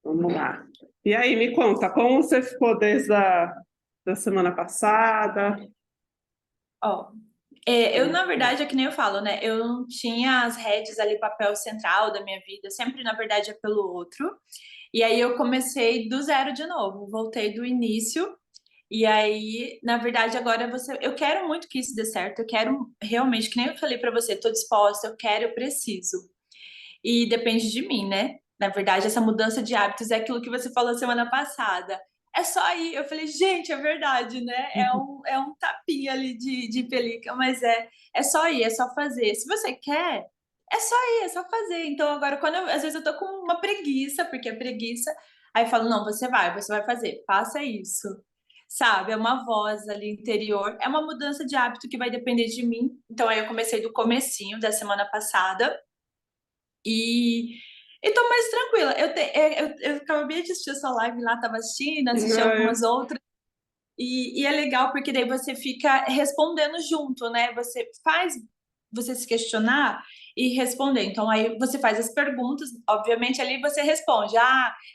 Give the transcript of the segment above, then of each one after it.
Vamos lá. E aí, me conta, como você ficou desde da semana passada? Ó, eu, na verdade, é que nem eu falo, né? Eu não tinha as rédeas ali, papel central da minha vida. Sempre, na verdade, é pelo outro. E aí eu comecei do zero de novo. Voltei do início. E aí, na verdade, agora eu quero muito que isso dê certo. Eu quero realmente, que nem eu falei pra você, tô disposta, eu quero, eu preciso. E depende de mim, né? Na verdade, essa mudança de hábitos é aquilo que você falou semana passada. É só ir. Eu falei, gente, é verdade, né? É um tapinha ali de pelica, mas é só ir, é só fazer. Se você quer, é só ir, é só fazer. Então, agora, às vezes eu tô com uma preguiça, porque é preguiça, aí eu falo, não, você vai fazer, faça isso. Sabe, é uma voz ali interior, é uma mudança de hábito que vai depender de mim. Então, aí eu comecei do comecinho da semana passada. E, e tô mais tranquila. Eu acabei de assistir a sua live lá, tava assistindo, assisti Não, algumas outras. E é legal porque daí você fica respondendo junto, né? Você faz você se questionar e responder. Então, aí você faz as perguntas, obviamente, ali você responde,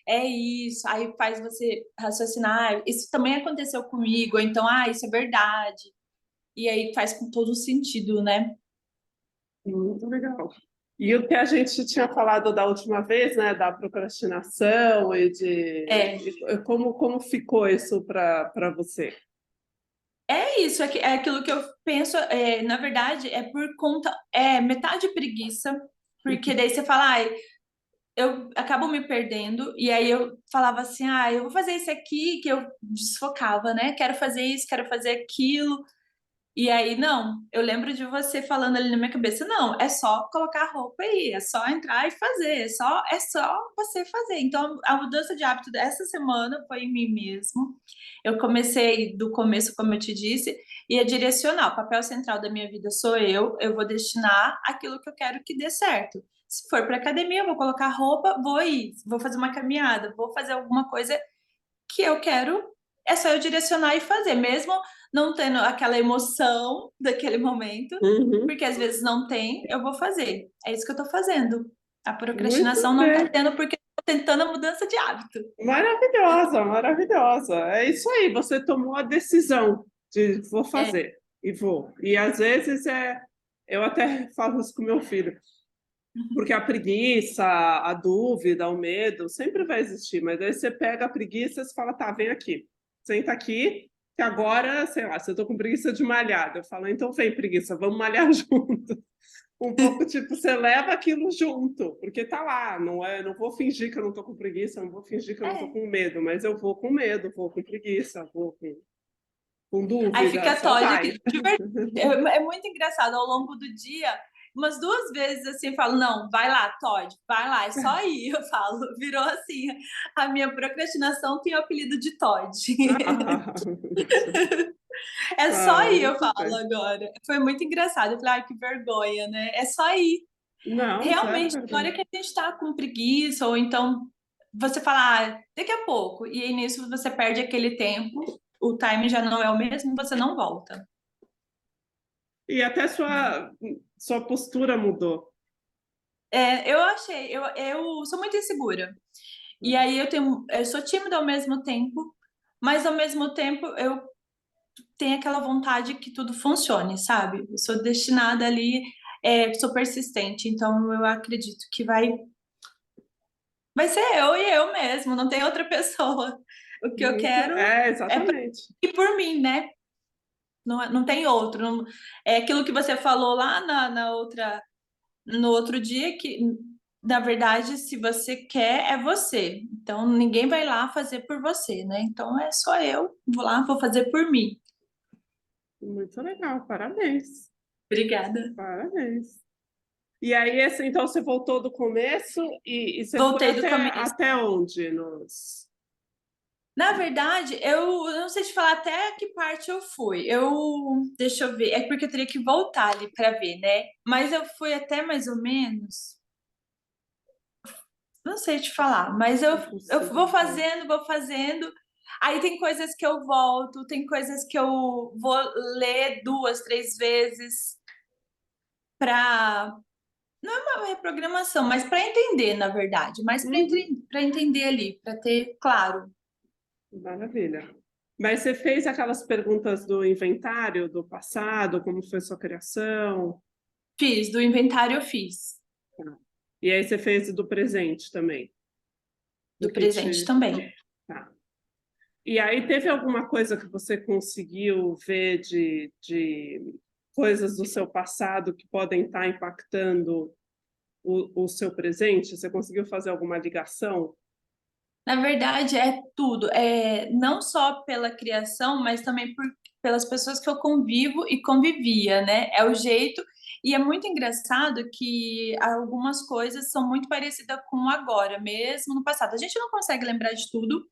é isso, aí faz você raciocinar, isso também aconteceu comigo, ou então, isso é verdade. E aí faz com todo sentido, né? muito legal. E o que a gente tinha falado da última vez, né, da procrastinação É, e como ficou isso para você? É isso, é aquilo que eu penso, na verdade, é por conta, metade preguiça, porque daí você fala, eu acabo me perdendo, e aí eu falava assim, eu vou fazer isso aqui, que eu desfocava, né? Quero fazer isso, quero fazer aquilo, e aí, não, eu lembro de você falando ali na minha cabeça, não, é só colocar a roupa aí, é só entrar e fazer, é só você fazer. Então, a mudança de hábito dessa semana foi em mim mesmo. Eu comecei do começo, como eu te disse, e é direcionar. O papel central da minha vida sou eu vou destinar aquilo que eu quero que dê certo. Se for para academia, eu vou colocar roupa, vou ir, vou fazer uma caminhada, vou fazer alguma coisa que eu quero, é só eu direcionar e fazer, mesmo não tendo aquela emoção daquele momento, Uhum. porque às vezes não tem, eu vou fazer. É isso que eu tô fazendo. A procrastinação Muito não tá bem. tendo porque eu tô tentando a mudança de hábito. Maravilhosa, maravilhosa. É isso aí, você tomou a decisão de vou É, fazer e vou. E às vezes eu até falo isso com meu filho, porque a preguiça, a dúvida, o medo sempre vai existir, mas aí você pega a preguiça e fala, tá, vem aqui, senta aqui, que agora, sei lá, se eu tô com preguiça de malhar, eu falo, então vem preguiça, vamos malhar junto. Um pouco tipo, você leva aquilo junto, porque tá lá, não vou fingir que eu não tô com preguiça, não vou fingir que eu não tô é. com medo, mas eu vou com medo, vou com preguiça, vou com Aí dúvida, fica só Todd vai. aqui. De verdade, é muito engraçado ao longo do dia. Umas duas vezes assim, eu falo, não, vai lá, Todd, vai lá, é só ir. Eu falo, virou assim, a minha procrastinação tem o apelido de Todd. Ah, É só ir, eu muito falo bem. agora. Foi muito engraçado. Eu falei, que vergonha, né? É só ir. Não, zero Realmente, na hora vergonha. que a gente tá com preguiça, ou então você fala, daqui a pouco, e aí nisso você perde aquele tempo, o time já não é o mesmo, você não volta. E até sua postura mudou. Eu achei, eu sou muito insegura. E aí eu sou tímida ao mesmo tempo, mas ao mesmo tempo eu tenho aquela vontade que tudo funcione, sabe? Eu sou destinada ali, sou persistente, então eu acredito que vai ser eu e eu mesmo, não tem outra pessoa. O que eu quero é pra Exatamente. ir por mim, né? Não tem outro. É aquilo que você falou lá no outro dia, que na verdade, se você quer, é você. Então ninguém vai lá fazer por você, né? Então é só eu, vou lá, vou fazer por mim. Muito legal, parabéns. Obrigada. Parabéns. E aí, assim, então você voltou do começo e você foi Voltei do começo. até onde nos. Na verdade, eu não sei te falar até que parte eu fui. Deixa eu ver, é porque eu teria que voltar ali para ver, né? Mas eu fui até mais ou menos, não sei te falar, mas eu Impossível falar. vou fazendo. Aí tem coisas que eu volto, tem coisas que eu vou ler duas, três vezes para não é uma reprogramação, mas para entender, na verdade, mas Uhum, para entender ali, para ter claro. maravilha. Mas você fez aquelas perguntas do inventário do passado, como foi sua criação? Fiz, do inventário eu fiz, Tá. E aí você fez do presente também, do do que presente te. também. Tá. E aí teve alguma coisa que você conseguiu ver de coisas do seu passado que podem estar impactando o seu presente? Você conseguiu fazer alguma ligação? Na verdade, é tudo. É não só pela criação, mas também pelas pessoas que eu convivo e convivia, né? É o jeito. E é muito engraçado que algumas coisas são muito parecidas com o agora, mesmo no passado. A gente não consegue lembrar de tudo,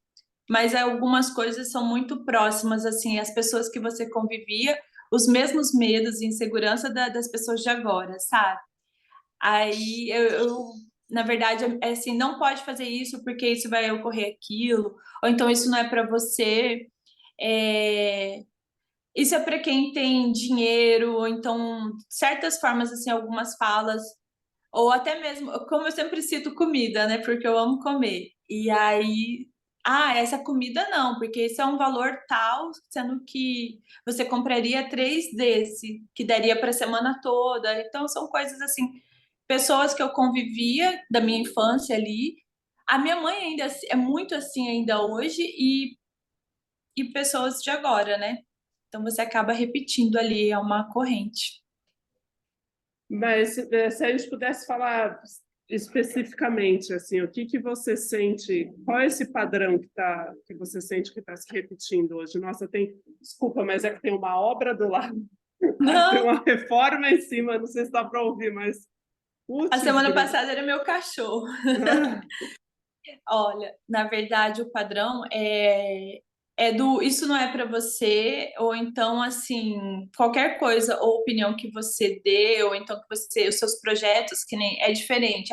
mas algumas coisas são muito próximas, assim, as pessoas que você convivia, os mesmos medos e insegurança das pessoas de agora, sabe? Aí na verdade, é assim, não pode fazer isso porque isso vai ocorrer aquilo, ou então isso não é para você. É, isso é para quem tem dinheiro, ou então certas formas, assim, algumas falas, ou até mesmo, como eu sempre cito comida, né? Porque eu amo comer. E aí, essa comida não, porque esse é um valor tal, sendo que você compraria três desse, que daria para a semana toda. Então, são coisas assim, pessoas que eu convivia da minha infância ali. A minha mãe ainda é muito assim ainda hoje, e pessoas de agora, né? Então você acaba repetindo ali, é uma corrente. Mas se a gente pudesse falar especificamente, assim, o que que você sente, qual é esse padrão que você sente que está se repetindo hoje? Nossa, desculpa, mas é que tem uma obra do lado, tem Não, uma reforma em cima, não sei se dá para ouvir, mas a putz, semana grilo. passada era meu cachorro. Ah, Olha, na verdade, o padrão é do isso não é para você, ou então, assim, qualquer coisa ou opinião que você dê, ou então que você, os seus projetos, que nem é diferente.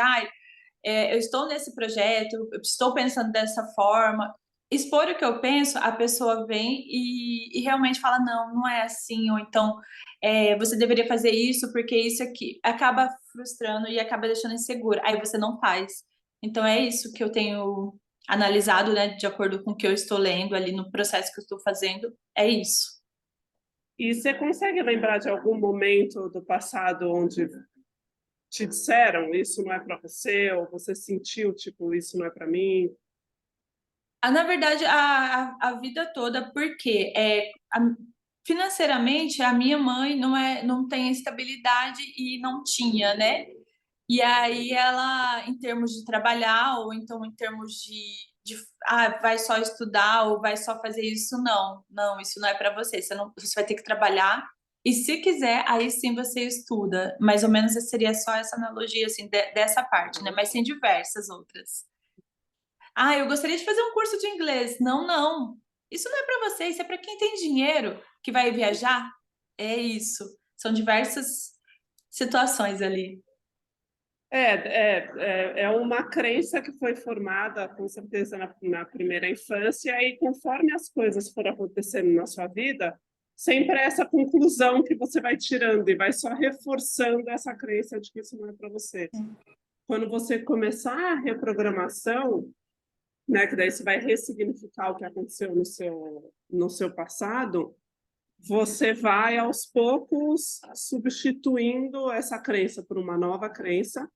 Eu estou nesse projeto, eu estou pensando dessa forma. Expor o que eu penso, a pessoa vem e realmente fala: não, não é assim, ou então você deveria fazer isso porque isso aqui acaba frustrando e acaba deixando insegura. Aí você não faz. Então é isso que eu tenho analisado, né, de acordo com o que eu estou lendo ali no processo que eu estou fazendo, é isso. e você consegue lembrar de algum momento do passado onde te disseram isso não é para você, ou você sentiu, tipo, isso não é para mim? Na verdade, a vida toda, porque financeiramente a minha mãe não tem estabilidade e não tinha, né? E aí ela, em termos de trabalhar, ou então em termos vai só estudar ou vai só fazer isso, não. Não, isso não é para você. Você vai ter que trabalhar. E se quiser, aí sim você estuda. Mais ou menos seria só essa analogia, assim, dessa parte, né? Mas tem diversas outras. Eu gostaria de fazer um curso de inglês. Não, não. Isso não é para você, isso é para quem tem dinheiro, que vai viajar. É isso. São diversas situações ali. É uma crença que foi formada, com certeza, na primeira infância, e conforme as coisas foram acontecendo na sua vida, sempre é essa conclusão que você vai tirando e vai só reforçando essa crença de que isso não é para você. Quando você começar a reprogramação, né, que daí você vai ressignificar o que aconteceu no seu passado, você vai aos poucos substituindo essa crença por uma nova crença.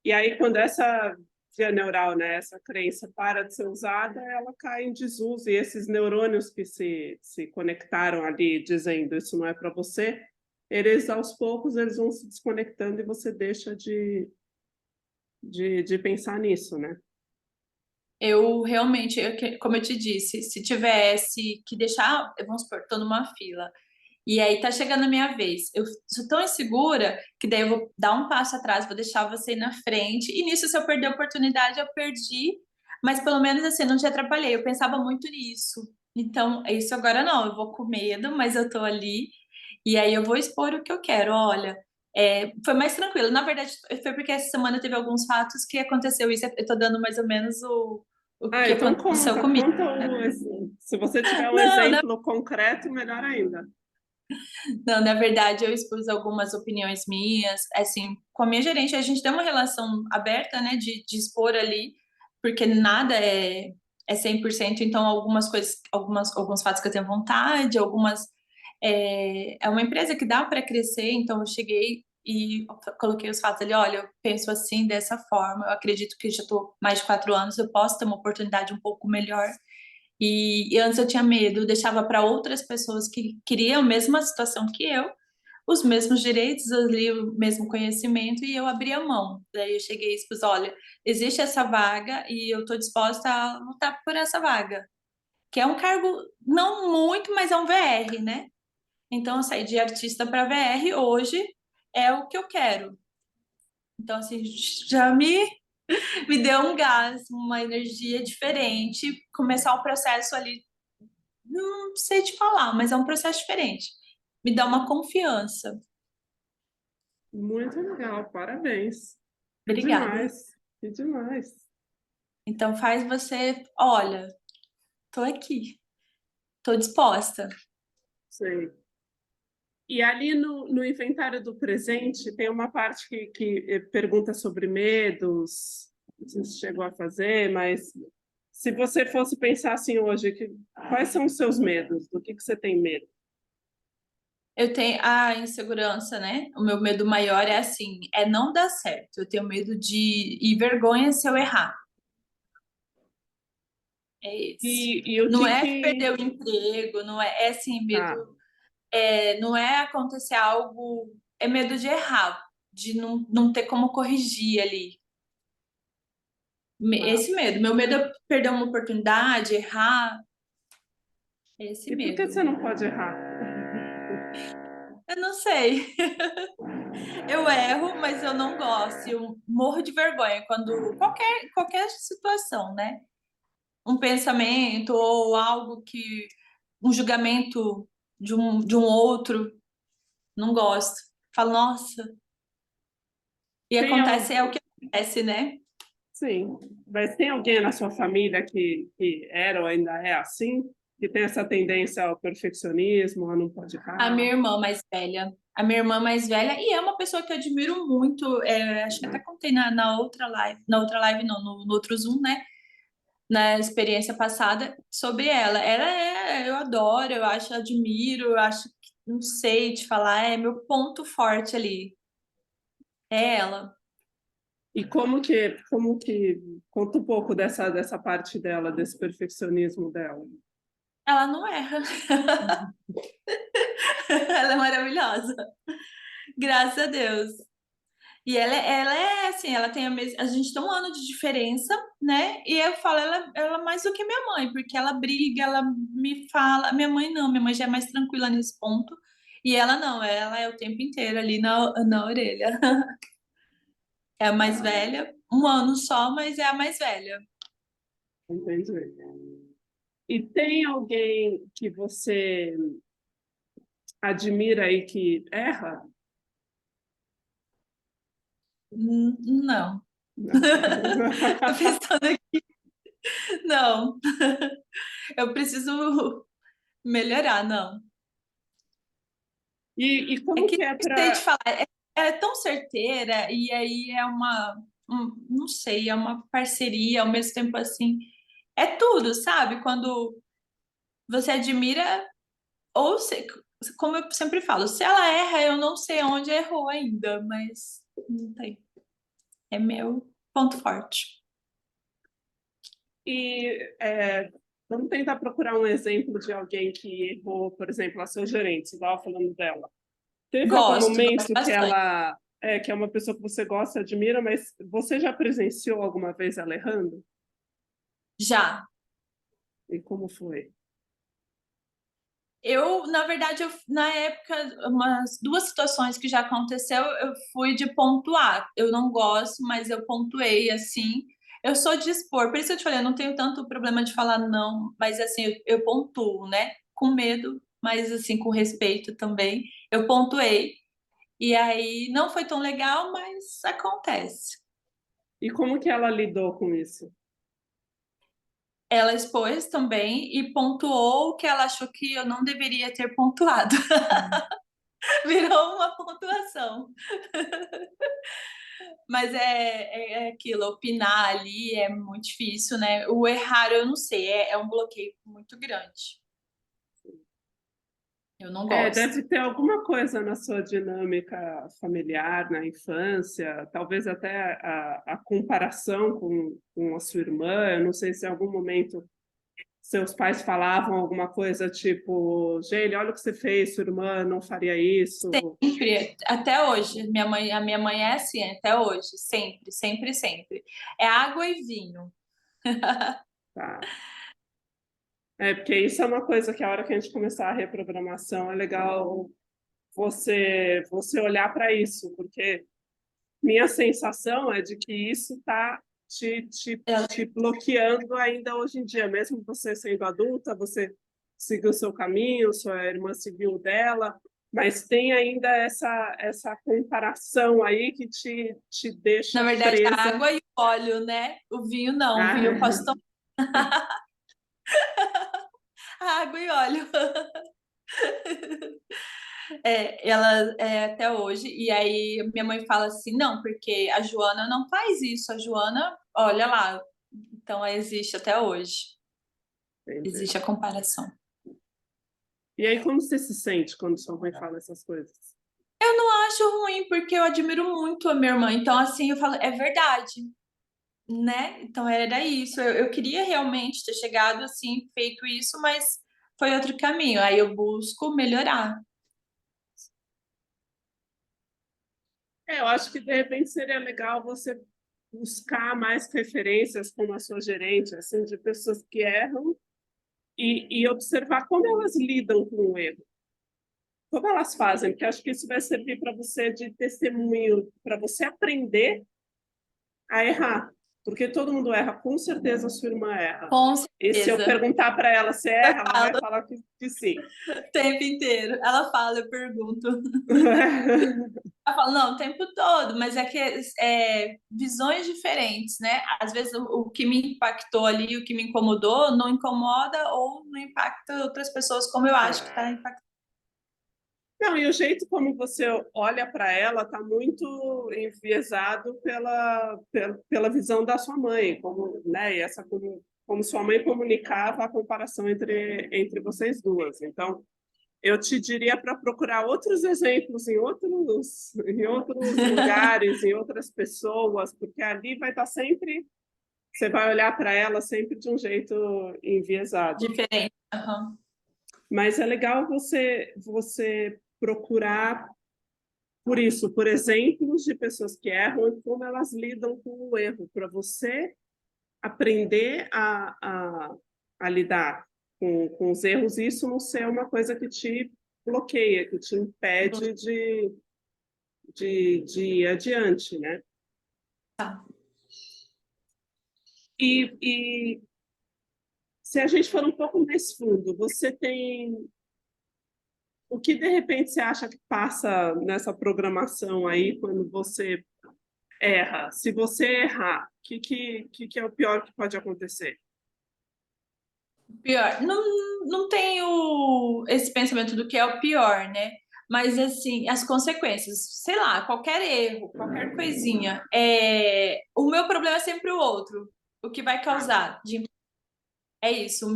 E aí, quando essa via neural, né, essa crença para de ser usada, ela cai em desuso. E esses neurônios que se conectaram ali, dizendo isso não é para você, eles aos poucos eles vão se desconectando e você deixa de pensar nisso, né? Eu realmente, como eu te disse, se tivesse que deixar, vamos supor, tô numa fila, e aí tá chegando a minha vez. Eu sou tão insegura que daí eu vou dar um passo atrás, vou deixar você ir na frente. E nisso, se eu perder a oportunidade, eu perdi. Mas pelo menos assim, não te atrapalhei. Eu pensava muito nisso. Então, isso agora não, eu vou com medo, mas eu tô ali. E aí eu vou expor o que eu quero. Olha, foi mais tranquilo. Na verdade, foi porque essa semana teve alguns fatos que aconteceu isso. Eu tô dando mais ou menos o que Então aconteceu conta, comigo. conta se você tiver um Não, exemplo concreto, melhor ainda. Não, na verdade, eu expus algumas opiniões minhas, assim, com a minha gerente, a gente tem uma relação aberta, né, de expor ali, porque nada é 100%, então algumas coisas, alguns fatos que eu tenho vontade, algumas... É uma empresa que dá para crescer, então eu cheguei e coloquei os fatos ali, olha, eu penso assim, dessa forma, eu acredito que já estou mais de 4 anos, eu posso ter uma oportunidade um pouco melhor, e antes eu tinha medo, eu deixava para outras pessoas que queriam a mesma situação que eu, os mesmos direitos ali, o mesmo conhecimento, e eu abria mão. Daí eu cheguei e expus, olha, existe essa vaga e eu estou disposta a lutar por essa vaga, que é um cargo não muito, mas é um VR, né? Então eu saí de artista para VR, hoje é o que eu quero. Então, assim, já me deu um gás, uma energia diferente, começar o processo ali. Não sei te falar, mas é um processo diferente. Me dá uma confiança. Muito legal, parabéns. Que Obrigada. demais, que demais. Então faz você, olha, tô aqui, tô disposta. Sei. E ali no inventário do presente tem uma parte que pergunta sobre medos, não sei se chegou a fazer, mas se você fosse pensar assim hoje, quais são os seus medos? Do que você tem medo? Eu tenho a insegurança, né? O meu medo maior é assim, é não dar certo. Eu tenho medo de e vergonha se eu errar. É esse. E o Não que é que... perder o emprego, não é assim, medo, Tá, não é acontecer algo, é medo de errar, de não ter como corrigir ali. tá. Esse medo. Meu medo é perder uma oportunidade, errar. Esse E por que medo. você não pode errar? Eu não sei. Eu erro, mas eu não gosto. Eu morro de vergonha quando qualquer situação, né? Um pensamento ou algo que um julgamento de um outro, não gosto. Falo, nossa. E Tem, acontece é o que acontece, né? sim, mas tem alguém na sua família que era ou ainda é assim? Que tem essa tendência ao perfeccionismo, a não pode A minha errar? irmã mais velha. A minha irmã mais velha, e é uma pessoa que eu admiro muito. Acho que até contei na outra live não, no outro Zoom, né? Na experiência passada sobre ela. Eu adoro, eu acho, admiro, eu acho que, não sei te falar, é meu ponto forte ali. É ela. E conta um pouco dessa parte dela, desse perfeccionismo dela. Ela não erra. Ela é maravilhosa. Graças a Deus. E ela é assim, ela tem a mesma. A gente tem um ano de diferença, né? E eu falo, ela é mais do que minha mãe, porque ela briga, ela me fala. Minha mãe não, minha mãe já é mais tranquila nesse ponto. E ela não, ela é o tempo inteiro ali na orelha. É a mais velha, um ano só, mas é a mais velha. Entendi. E tem alguém que você admira e que erra? Não. Não. Tô pensando aqui. Não. Eu preciso melhorar, não. E É como que que é não sei te para... falar, é tão certeira, e aí é não sei, é uma parceria, ao mesmo tempo assim, é tudo, sabe? Quando você admira, ou como eu sempre falo, se ela erra, eu não sei onde errou ainda, mas não tem. É meu ponto forte. Vamos tentar procurar um exemplo de alguém que errou, por exemplo, a sua gerente, você estava falando dela. Teve algum Gosto momento bastante. que é uma pessoa que você gosta, admira, mas você já presenciou alguma vez ela errando? Já. E como foi? Na verdade, na época, umas duas situações que já aconteceu, eu fui de pontuar. Eu não gosto, mas eu pontuei assim. Eu sou de expor, por isso eu te falei, eu não tenho tanto problema de falar não, mas assim, eu pontuo, né? Com medo, mas assim, com respeito também. Eu pontuei. E aí não foi tão legal, mas acontece. E como que ela lidou com isso? ela expôs também e pontuou o que ela achou que eu não deveria ter pontuado. Virou uma pontuação. Mas é aquilo, opinar ali é muito difícil, né? O errar, eu não sei, é um bloqueio muito grande. Eu não gosto. Deve ter alguma coisa na sua dinâmica familiar, na infância, talvez até a comparação com a sua irmã. Eu não sei se em algum momento seus pais falavam alguma coisa tipo, Geile, olha o que você fez, sua irmã não faria isso. Sempre, até hoje. A minha mãe é assim, até hoje. Sempre, sempre, sempre. É água e vinho. Tá? Porque isso é uma coisa que a hora que a gente começar a reprogramação é legal você olhar para isso, porque minha sensação é de que isso está te bloqueando ainda hoje em dia, mesmo você sendo adulta, você seguiu o seu caminho, sua irmã seguiu o dela, mas tem ainda essa comparação aí que te Na deixa verdade, a presa. água e o óleo, né? O vinho não. O vinho eu posso Ah, tomar água e óleo. Ela é até hoje. E aí minha mãe fala assim: não, porque a Joana não faz isso. A Joana, olha lá. Então existe até hoje. entendi. Existe a comparação. E aí, como você se sente quando sua mãe fala essas coisas? Eu não acho ruim, porque eu admiro muito a minha irmã. Então, assim, eu falo, é verdade, né? Então era isso. Eu queria realmente ter chegado assim, feito isso, mas foi outro caminho. Aí eu busco melhorar. Eu acho que de repente seria legal você buscar mais referências como a sua gerente, assim, de pessoas que erram e observar como elas lidam com o erro, como elas fazem, porque acho que isso vai servir para você de testemunho, para você aprender a errar, porque todo mundo erra, com certeza a sua irmã erra. Com E se eu certeza. perguntar para ela se Eu erra, ela vai falo falar que sim. o tempo inteiro. Ela fala, eu pergunto. Ela fala, não, o tempo todo, mas é que visões diferentes, né? Às vezes o que me impactou ali, o que me incomodou, não incomoda ou não impacta outras pessoas como eu acho que está impactando. Não, e o jeito como você olha para ela está muito enviesado pela visão da sua mãe, como, né, e como sua mãe comunicava a comparação entre vocês duas. Então, eu te diria para procurar outros exemplos em outros lugares, em outras pessoas, porque ali vai estar sempre, você vai olhar para ela sempre de um jeito enviesado. Diferente. Aham. Mas é legal você procurar por isso, por exemplos de pessoas que erram e como elas lidam com o erro, para você aprender a lidar com os erros e isso não ser uma coisa que te bloqueia, que te impede de ir adiante, né? Tá. E se a gente for um pouco mais fundo, você tem o que de repente você acha que passa nessa programação aí quando você erra? Se você errar, o que é o pior que pode acontecer? Pior. Não, não tenho esse pensamento do que é o pior, né? Mas, assim, as consequências, sei lá, qualquer erro, qualquer coisinha. O meu problema é sempre o outro. O que vai Tá, causar. É isso.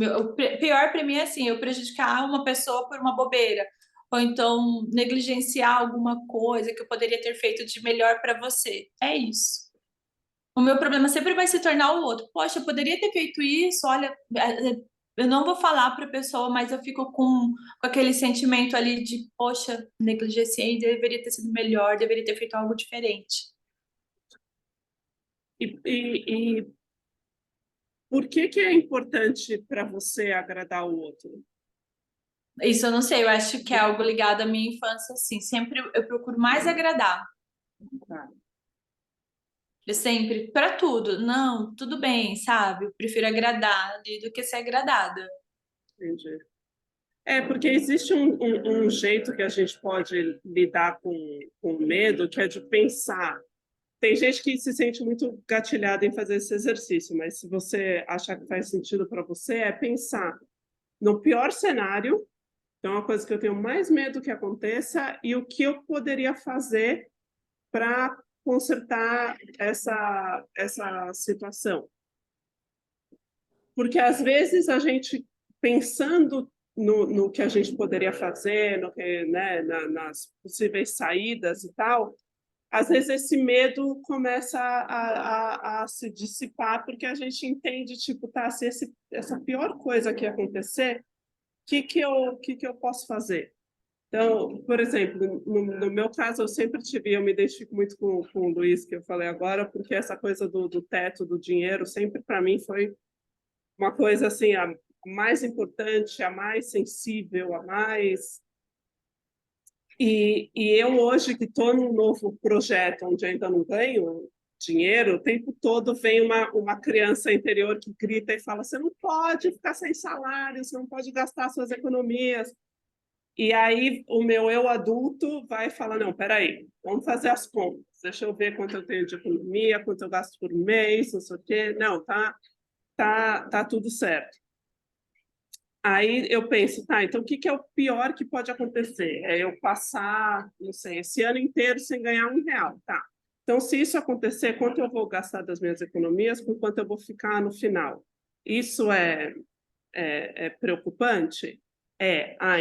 Pior para mim é assim, eu prejudicar uma pessoa por uma bobeira. Ou então negligenciar alguma coisa que eu poderia ter feito de melhor para você. É isso. O meu problema sempre vai se tornar o outro. Poxa, eu poderia ter feito isso, olha, eu não vou falar para a pessoa, mas eu fico com aquele sentimento ali de, poxa, negligenciei, deveria ter sido melhor, deveria ter feito algo diferente. e por que é importante para você agradar o outro? Isso eu não sei, eu acho que é algo ligado à minha infância, assim. Sempre eu procuro mais agradar. Tá, Eu sempre, para tudo. Não, tudo bem, sabe? Eu prefiro agradar ali do que ser agradada. entendi. Porque existe um jeito que a gente pode lidar com o medo, que é de pensar. tem gente que se sente muito gatilhada em fazer esse exercício, mas se você achar que faz sentido para você, é pensar no pior cenário, então é uma coisa que eu tenho mais medo que aconteça, e o que eu poderia fazer para consertar essa situação. Porque, às vezes, a gente, pensando no que a gente poderia fazer, no que, né, nas possíveis saídas e tal, às vezes esse medo começa a se dissipar, porque a gente entende, tipo, tá, se essa pior coisa que acontecer, o que eu posso fazer? Então, por exemplo, no meu caso, eu me identifico muito com o Luiz, que eu falei agora, porque essa coisa do teto, do dinheiro, sempre para mim foi uma coisa assim, a mais importante, a mais sensível, a mais. E eu hoje que estou num novo projeto onde ainda não ganho dinheiro, o tempo todo vem uma criança interior que grita e fala: você não pode ficar sem salário, você não pode gastar suas economias. E aí o meu eu adulto vai falar: não, peraí, vamos fazer as contas, deixa eu ver quanto eu tenho de economia, quanto eu gasto por mês, não sei o quê. Não, tá tudo certo. Aí eu penso, tá, então o que é o pior que pode acontecer? É eu passar, não sei, esse ano inteiro sem ganhar R$ 1, tá? Então, se isso acontecer, quanto eu vou gastar das minhas economias, com quanto eu vou ficar no final? Isso é preocupante?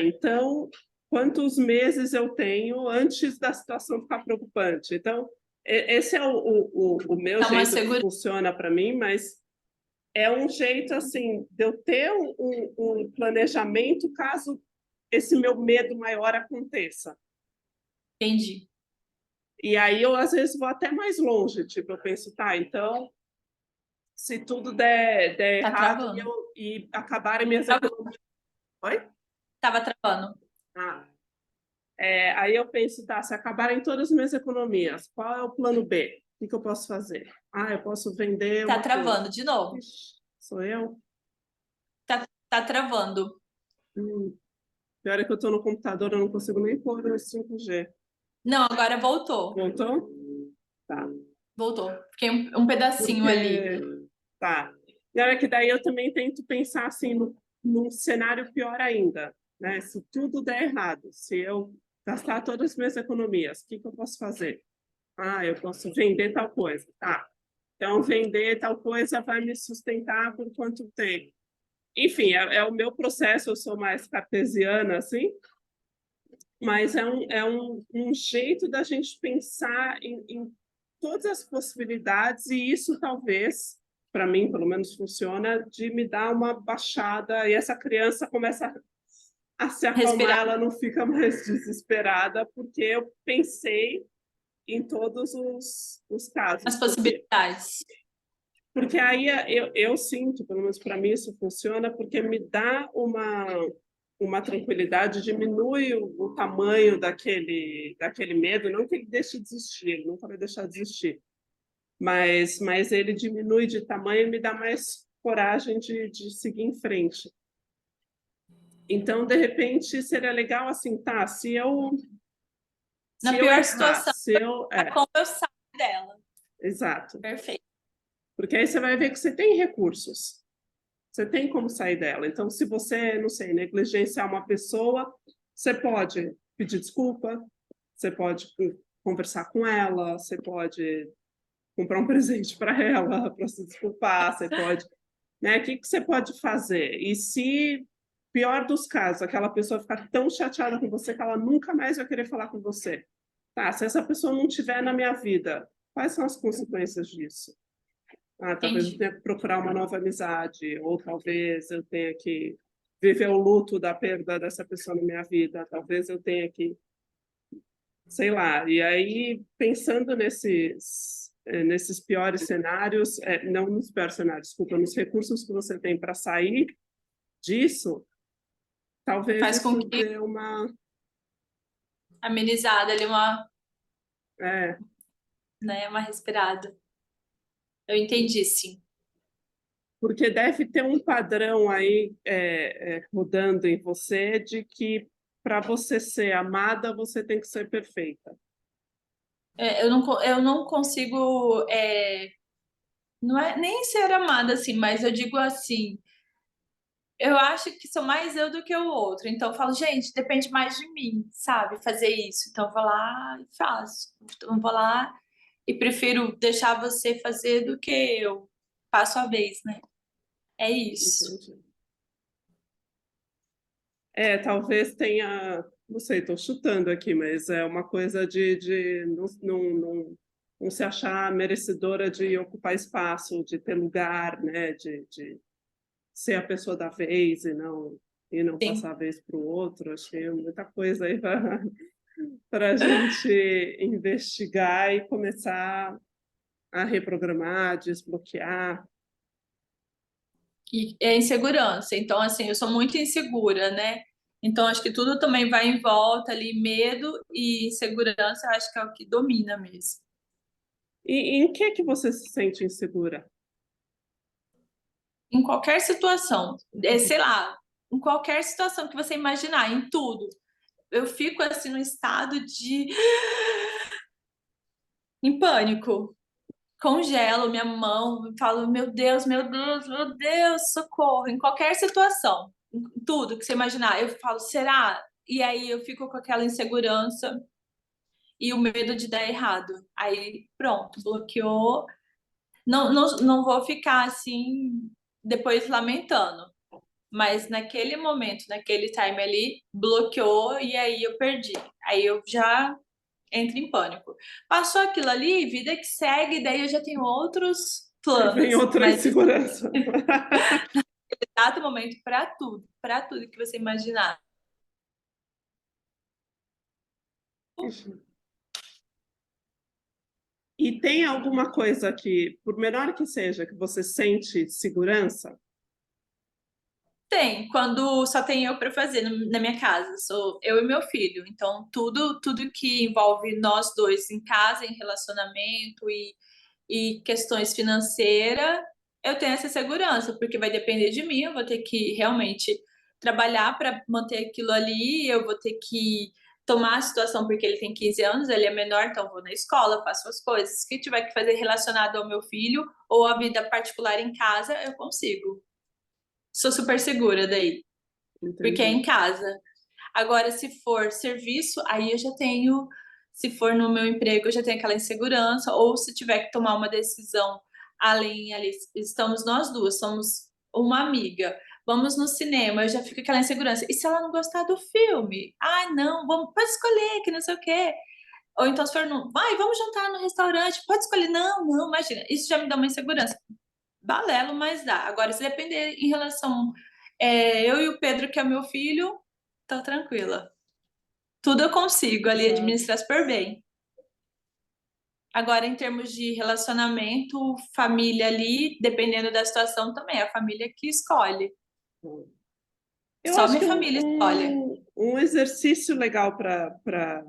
Então, quantos meses eu tenho antes da situação ficar preocupante? Então, esse é o meu É uma jeito que segurança. funciona para mim, mas é um jeito assim de eu ter um planejamento caso esse meu medo maior aconteça. Entendi. E aí eu às vezes vou até mais longe, tipo, eu penso, tá, então se tudo der Tá errado travando. e acabarem minhas economias. Oi? Tava travando. Ah, aí eu penso, tá, se acabarem todas as minhas economias, qual é o plano B? O que eu posso fazer? Ah, eu posso vender Tá uma coisa. travando de novo. Ixi, sou eu? Tá travando. Pior é que eu estou no computador, eu não consigo nem pôr no 5G. Não, agora voltou. Voltou? Tá. Voltou. Fiquei um pedacinho ali. Porque. Tá. E olha que daí eu também tento pensar assim num cenário pior ainda, né? Se tudo der errado, se eu gastar todas as minhas economias, o que eu posso fazer? Ah, eu posso vender tal coisa. Tá. Então, vender tal coisa vai me sustentar por quanto tempo? Enfim, é o meu processo, eu sou mais cartesiana, assim, mas é um jeito da gente pensar em todas as possibilidades, e isso talvez, para mim, pelo menos, funciona, de me dar uma baixada, e essa criança começa a se acalmar, Respirar ela não fica mais desesperada, porque eu pensei em todos os as casos. possibilidades. Porque aí eu sinto, pelo menos para mim isso funciona, porque me dá uma tranquilidade, diminui o tamanho daquele medo, não que ele deixe de existir, ele nunca vai deixar de existir, mas ele diminui de tamanho e me dá mais coragem de seguir em frente. Então, de repente, seria legal assim, tá, se Na eu pior errar, situação, se eu... como eu saio dela. Exato. Perfeito. Porque aí você vai ver que você tem recursos. Você tem como sair dela. Então, se você, não sei, negligenciar uma pessoa, você pode pedir desculpa, você pode conversar com ela, você pode comprar um presente para ela para se desculpar, você pode, né? O que você pode fazer? E se, pior dos casos, aquela pessoa ficar tão chateada com você que ela nunca mais vai querer falar com você. Tá, se essa pessoa não estiver na minha vida, quais são as consequências disso? Ah, talvez eu Entendi. tenha que procurar uma nova amizade, ou talvez eu tenha que viver o luto da perda dessa pessoa na minha vida, talvez eu tenha que, sei lá. E aí, pensando nesses piores cenários, não nos piores cenários, desculpa, nos recursos que você tem para sair disso, talvez Faz com isso que dê uma. amenizada ali É, uma respirada. Eu entendi, sim. porque deve ter um padrão aí rodando em você de que para você ser amada, você tem que ser perfeita. Eu não consigo, não é nem ser amada assim, mas eu digo assim, eu acho que sou mais eu do que o outro. Então eu falo, gente, depende mais de mim, sabe? Fazer isso. Então eu vou lá e faço. Então eu vou lá e prefiro deixar você fazer do que eu passo a vez, né? É isso. Entendi. Talvez tenha, não sei, estou chutando aqui, mas é uma coisa de não se achar merecedora de ocupar espaço, de ter lugar, né? De ser a pessoa da vez e não Sim. passar a vez para o outro. Achei muita coisa aí para a gente investigar e começar a reprogramar, desbloquear. E é insegurança. Então, assim, eu sou muito insegura, né? Então, acho que tudo também vai em volta ali, medo e insegurança, eu acho que é o que domina mesmo. E em que você se sente insegura? Em qualquer situação, sei lá, em qualquer situação que você imaginar, em tudo. Eu fico assim no estado de em pânico. Congelo minha mão, falo, meu Deus, meu Deus, socorro, em qualquer situação, em tudo que você imaginar, eu falo, será? E aí eu fico com aquela insegurança e o medo de dar errado. Aí, pronto, bloqueou. Não vou ficar assim depois lamentando. Mas naquele momento, naquele time ali, bloqueou e aí eu perdi. Aí eu já entro em pânico. Passou aquilo ali, vida que segue, daí eu já tenho outros Aí vem planos. outra Mas insegurança. exato momento para tudo que você imaginar. E tem alguma coisa que, por menor que seja, que você sente segurança? Tem, quando só tem eu para fazer na minha casa, sou eu e meu filho. Então, tudo que envolve nós dois em casa, em relacionamento e questões financeiras, eu tenho essa segurança, porque vai depender de mim, eu vou ter que realmente trabalhar para manter aquilo ali, eu vou ter que tomar a situação, porque ele tem 15 anos, ele é menor, então eu vou na escola, faço as coisas. O que tiver que fazer relacionado ao meu filho ou à vida particular em casa, eu consigo. Sou super segura daí, porque é Entendi. em casa. Agora, se for serviço, aí eu já tenho, se for no meu emprego, eu já tenho aquela insegurança, ou se tiver que tomar uma decisão além, ali, estamos nós duas, somos uma amiga, vamos no cinema, eu já fico aquela insegurança. E se ela não gostar do filme? Ai, não, vamos, pode escolher, que não sei o quê. Ou então, se for, no, vai, vamos jantar no restaurante, pode escolher. Não, não, imagina, isso já me dá uma insegurança. Balelo, mas dá. Agora, se depender em relação, eu e o Pedro, que é o meu filho, tô tranquila. Tudo eu consigo ali Exato. administrar super bem. Agora, em termos de relacionamento, família ali, dependendo da situação também, é a família que escolhe. Eu Só acho minha que família escolhe. um exercício legal para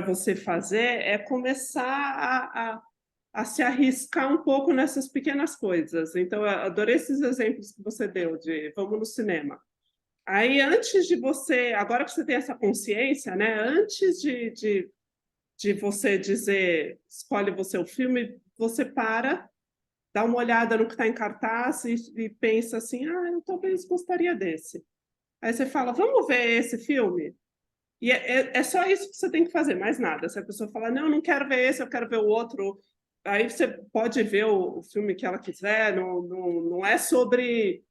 você fazer é começar a se arriscar um pouco nessas pequenas coisas. Então, eu adorei esses exemplos que você deu de vamos no cinema. Aí, antes de você, agora que você tem essa consciência, né? Antes de você dizer escolhe você o filme, você para, dá uma olhada no que está em cartaz e pensa assim, eu talvez gostaria desse. Aí você fala, vamos ver esse filme? E é só isso que você tem que fazer, mais nada. Se a pessoa falar, não, não quero ver esse, eu quero ver o outro, aí você pode ver o filme que ela quiser, não é sobre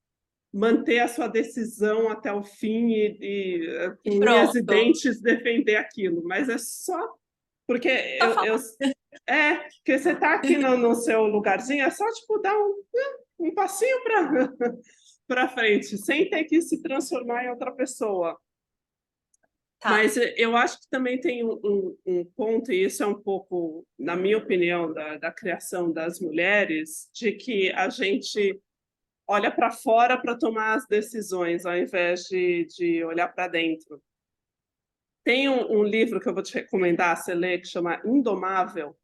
manter a sua decisão até o fim E com unhas e pronto. dentes defender aquilo, mas é só porque Só falar. porque você está aqui no seu lugarzinho, é só tipo dar um passinho para para frente, sem ter que se transformar em outra pessoa. Tá. Mas eu acho que também tem um ponto, e isso é um pouco, na minha opinião, da criação das mulheres, de que a gente olha para fora para tomar as decisões, ao invés de olhar para dentro. Tem um livro que eu vou te recomendar, você ler, que chama Indomável.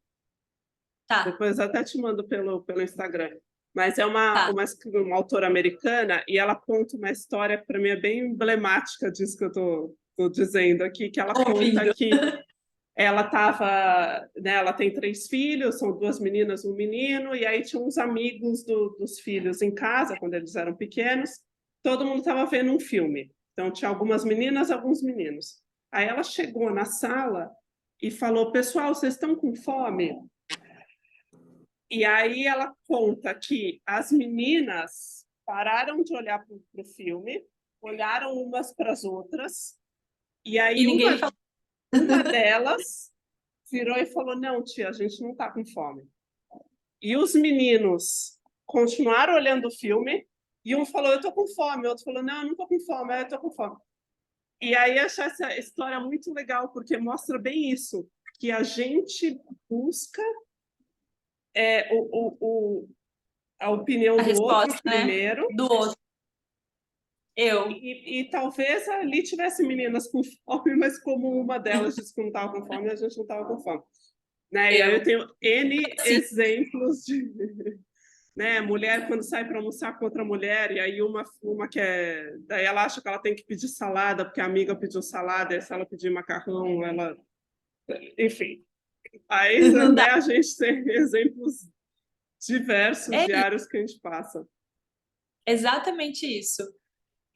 Tá. Depois até te mando pelo Instagram. Mas é uma, Tá. uma, uma autora americana e ela conta uma história que para mim é bem emblemática disso que eu estou dizendo aqui, que ela Tô conta ouvindo. que ela estava, né, ela tem 3 filhos, são 2 meninas, um menino, e aí tinha uns amigos dos filhos em casa, quando eles eram pequenos, todo mundo estava vendo um filme. Então, tinha algumas meninas, alguns meninos. Aí ela chegou na sala e falou: Pessoal, vocês estão com fome? E aí ela conta que as meninas pararam de olhar para o filme, olharam umas para as outras, e E aí ninguém falou. uma delas virou e falou: Não, tia, a gente não está com fome. E os meninos continuaram olhando o filme, e um falou: Eu estou com fome, o outro falou: Não, eu não estou com fome, eu estou com fome. E aí achei essa história muito legal, porque mostra bem isso, que a gente busca é, a opinião A do outro resposta, né? primeiro, Do outro. Eu. e talvez ali tivesse meninas com fome, mas como uma delas disse que não estava com fome, a gente não estava com fome. Né? E aí eu Eu. tenho N Sim. exemplos de, né, mulher quando sai para almoçar com outra mulher, e aí uma que é. Daí ela acha que ela tem que pedir salada, porque a amiga pediu salada, e se ela pedir macarrão, ela. Enfim. Aí, Não dá. né, a gente tem exemplos diversos, É diários que a gente passa. exatamente isso.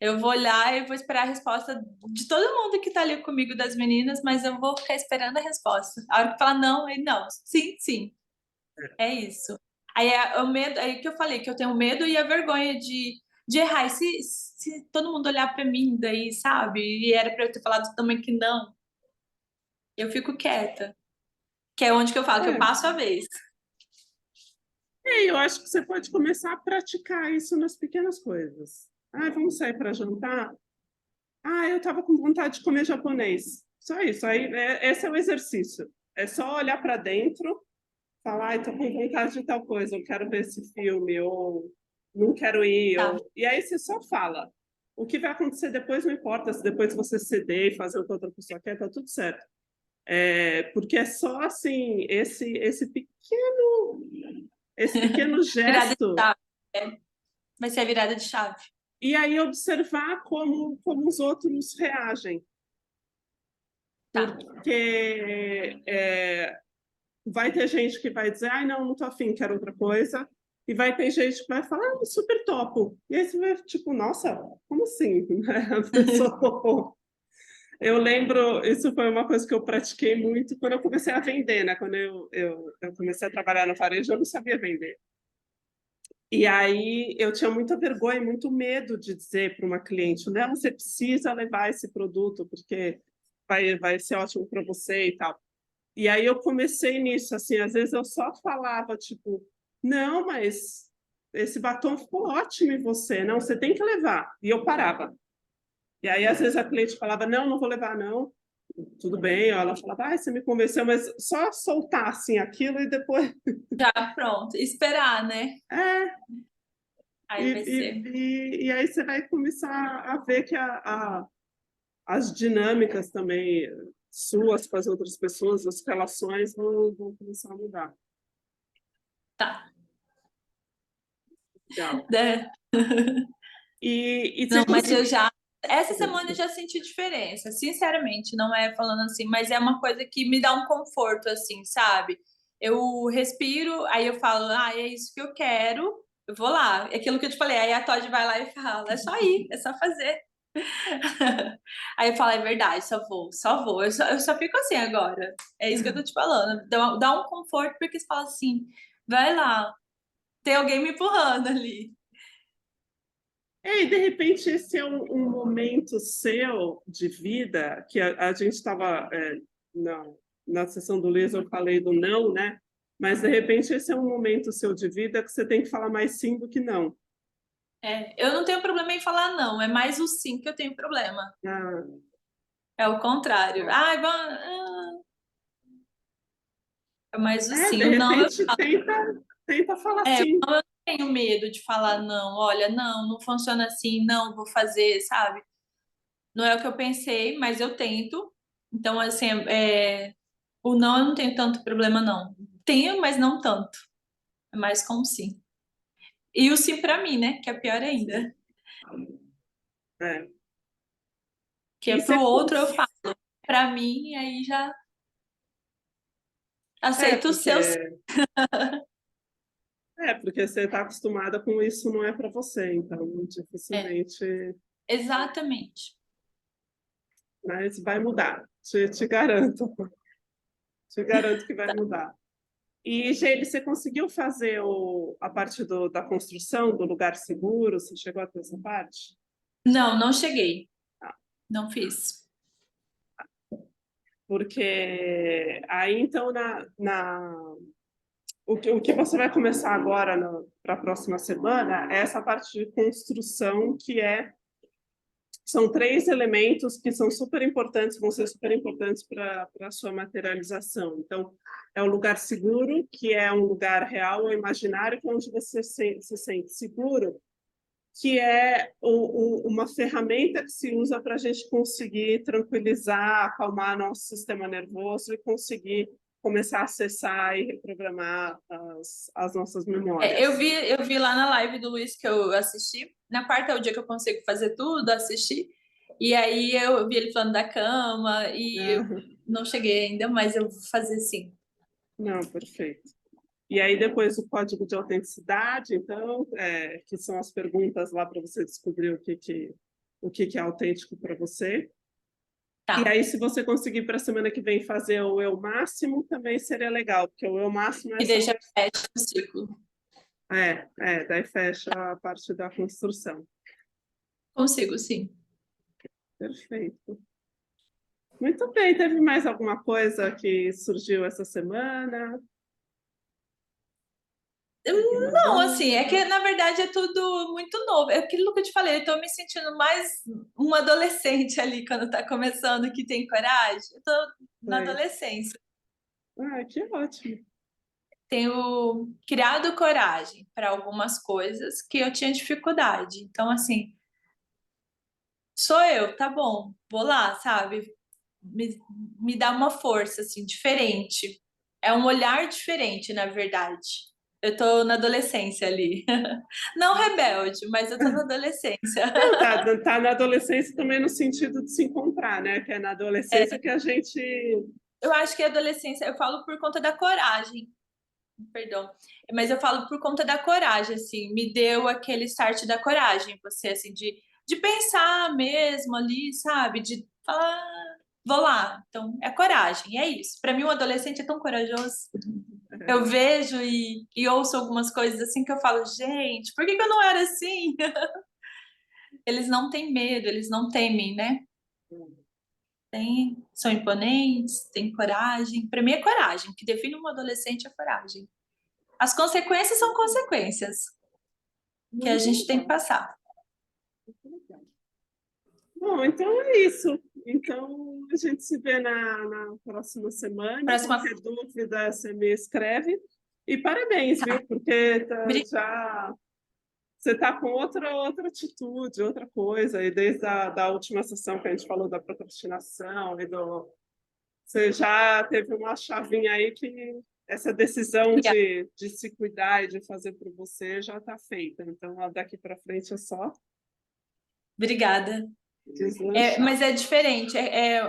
Eu vou olhar e vou esperar a resposta de todo mundo que tá ali comigo, das meninas, mas eu vou ficar esperando a resposta. A hora que falar não, aí não. Sim, sim. É isso. Aí é o medo, aí que eu falei que eu tenho medo e a vergonha de errar. E se todo mundo olhar pra mim daí, sabe? E era pra eu ter falado também que não, eu fico quieta. Que é onde que eu falo, que eu É. passo a vez. Eu acho que você pode começar a praticar isso nas pequenas coisas. Ah, vamos sair para jantar? Ah, eu estava com vontade de comer japonês. Só isso. Aí, esse é o exercício. É só olhar para dentro, falar, estou com vontade de tal coisa, eu quero ver esse filme, ou não quero ir. Tá. Ou... E aí você só fala. O que vai acontecer depois não importa, se depois você ceder e fazer o que a outra pessoa quer, tá tudo certo. Porque é só assim, esse pequeno Virada de gesto, chave. É. Vai ser a virada de chave. e aí observar como os outros reagem. Tá. Porque vai ter gente que vai dizer, ai, não, não tô afim, quero outra coisa. E vai ter gente que vai falar, ah, super topo. E aí você vai, tipo, nossa, como assim? A pessoa... Eu lembro, isso foi uma coisa que eu pratiquei muito quando eu comecei a vender, né? Quando eu comecei a trabalhar no varejo, eu não sabia vender. E aí eu tinha muita vergonha e muito medo de dizer para uma cliente, não, você precisa levar esse produto, porque vai ser ótimo para você e tal. E aí eu comecei nisso, assim, às vezes eu só falava, tipo, não, mas esse batom ficou ótimo em você, não, você tem que levar. E eu parava. E aí, às vezes, a cliente falava, não, não vou levar, não. Tudo bem, ela falava, ah, você me convenceu, mas só soltar, assim, aquilo e depois... Já pronto. Esperar, né? É, Aí vai e, ser. e aí você vai começar a ver que as dinâmicas também suas com as outras pessoas, as relações vão começar a mudar. Tá. Legal. Né? E Não, você mas eu conseguiu. já. Essa semana eu já senti diferença, sinceramente, não é falando assim, mas é uma coisa que me dá um conforto, assim, sabe? Eu respiro, aí eu falo, ah, é isso que eu quero, eu vou lá. É aquilo que eu te falei, aí a Todd vai lá e fala, é só ir, é só fazer. Aí eu falo, é verdade, só vou, só vou. Eu só fico assim agora. É isso que eu tô te falando. Dá um conforto, porque você fala assim, vai lá, tem alguém me empurrando ali. E de repente esse é um momento seu de vida que a gente estava na sessão do Liz, eu falei do não, né? Mas de repente esse é um momento seu de vida que você tem que falar mais sim do que não. É, eu não tenho problema em falar não, é mais o sim que eu tenho problema. Ah, É o contrário. Ai, é mais o sim. de O não eu repente tenta falar é, sim. eu tenho medo de falar não. Olha, não, não funciona assim, não vou fazer, sabe? Não é o que eu pensei, mas eu tento. Então, assim, o não eu não tenho tanto problema, não. Tenho, mas não tanto. É mais com o sim. E o sim pra mim, né? Que é pior ainda. É. Que é E pro você outro eu falo. Pra mim, aí já. Aceito os seus. Porque você está acostumada com isso, não é para você, então dificilmente. Exatamente. Mas vai mudar, te garanto. Te garanto que vai mudar. E, Geile, você conseguiu fazer a parte da construção do lugar seguro? Você chegou a ter essa parte? Não, não cheguei. Não fiz. Porque aí, então, o que você vai começar agora para a próxima semana é essa parte de construção, são 3 elementos que são super importantes, vão ser super importantes para a sua materialização. Então, é o lugar seguro, que é um lugar real ou imaginário, onde você se sente seguro, que é uma ferramenta que se usa para a gente conseguir tranquilizar, acalmar nosso sistema nervoso e conseguir começar a acessar e reprogramar as nossas memórias. Eu vi lá na live do Luiz que eu assisti. Na quarta é o dia que eu consigo fazer tudo, assistir. E aí eu vi ele falando da cama e eu não cheguei ainda, mas eu vou fazer sim. Não, perfeito. E aí depois o código de autenticidade, então, que são as perguntas lá para você descobrir o que é autêntico para você. Tá. E aí, se você conseguir para a semana que vem fazer o eu máximo, também seria legal, porque o eu máximo é E deixa fecha o ciclo. daí fecha a parte da construção. Consigo, sim. Perfeito. Muito bem. Teve mais alguma coisa que surgiu essa semana? Não, assim, é que na verdade é tudo muito novo. É aquilo que eu te falei, eu tô me sentindo mais um adolescente ali quando tá começando, que tem coragem. Eu tô na adolescência. Que ótimo. Tenho criado coragem para algumas coisas que eu tinha dificuldade. Então, assim, sou eu, tá bom, vou lá, sabe? Me, me dá uma força, assim, diferente. É um olhar diferente, na verdade. Eu tô na adolescência ali. Não rebelde, mas eu tô na adolescência. Não, tá na adolescência também no sentido de se encontrar, né? Que é na adolescência que a gente. Eu acho que a adolescência, eu falo por conta da coragem, perdão, mas eu falo por conta da coragem, assim, me deu aquele start da coragem, você, assim, de pensar mesmo ali, sabe? De falar, "Ah, vou lá. Então, é coragem, é isso. Para mim, um adolescente é tão corajoso. Eu vejo e ouço algumas coisas assim que eu falo, gente, por que que eu não era assim? Eles não têm medo, eles não temem, né? São imponentes, têm coragem. Para mim é coragem. O que define um adolescente é coragem. As consequências são consequências que a gente tem que passar. Bom, então é isso. Então a gente se vê na próxima semana. Próxima. Qualquer dúvida, você me escreve. E parabéns, viu? Porque você está com outra atitude, outra coisa. E desde da última sessão que a gente falou da procrastinação você já teve uma chavinha aí que essa decisão de se cuidar e de fazer por você já está feita. Então, daqui para frente é só Obrigada. deslanchar. Mas é diferente,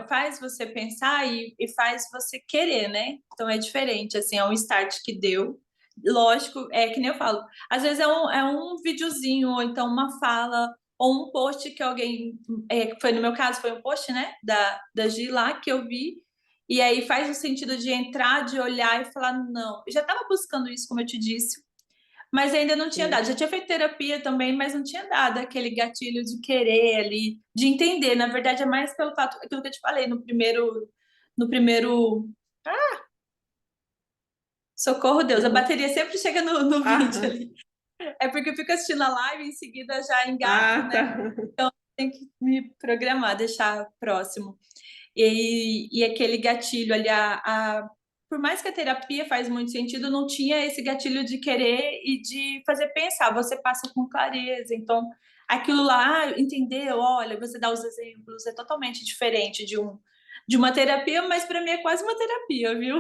faz você pensar e faz você querer, né? Então é diferente, assim, é um start que deu. Lógico, é que nem eu falo, às vezes é um videozinho, ou então uma fala, ou um post que alguém, foi no meu caso, foi um post, né, da Gi lá, que eu vi, e aí faz o sentido de entrar, de olhar e falar, não, eu já estava buscando isso, como eu te disse, mas ainda não tinha dado. Já tinha feito terapia também, mas não tinha dado aquele gatilho de querer ali, de entender. Na verdade, é mais pelo fato, aquilo que eu te falei no primeiro. Socorro, Deus, a bateria sempre chega no vídeo ali. É porque eu fico assistindo a live e em seguida já engato, né? Tá. Tem que me programar, deixar próximo. E aquele gatilho ali, por mais que a terapia faz muito sentido, não tinha esse gatilho de querer e de fazer pensar, você passa com clareza. Então, aquilo lá, entendeu? Olha, você dá os exemplos, é totalmente diferente de uma terapia, mas para mim é quase uma terapia, viu?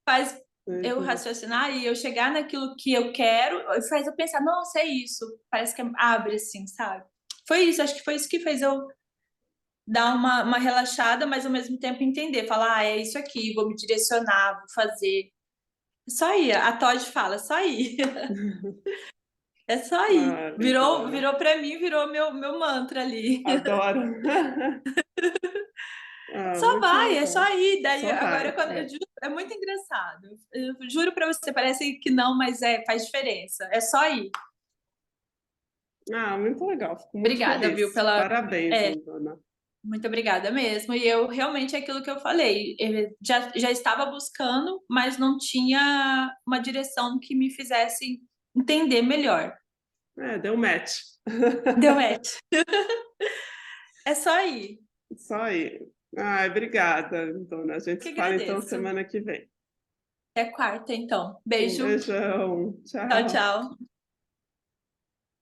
Faz eu raciocinar e eu chegar naquilo que eu quero, faz eu pensar, nossa, é isso. Parece que abre assim, sabe? Foi isso, acho que foi isso que fez eu dar uma relaxada, mas ao mesmo tempo entender, falar, é isso aqui, vou me direcionar, vou fazer. É só ir, a Todd fala, é só ir. É só ir. Ah, Virou, legal. virou para mim, virou meu mantra ali. Adoro. Ah, Só muito vai, é só legal. ir. Daí Só agora vai. quando eu É. juro, é muito engraçado. Eu juro para você, parece que não, mas faz diferença. É só ir. Ah, muito legal. Fico muito Obrigada, viu, feliz. pela. Parabéns, É, Dona. muito obrigada mesmo. E eu realmente é aquilo que eu falei. Eu já estava buscando, mas não tinha uma direção que me fizesse entender melhor. É, deu match. Deu match. É só ir. Só aí. Ai, obrigada, Dona. A gente Que se fala então agradeço. semana que vem. Até quarta, então. Um Beijo. beijão. Tchau, Tchau. tchau.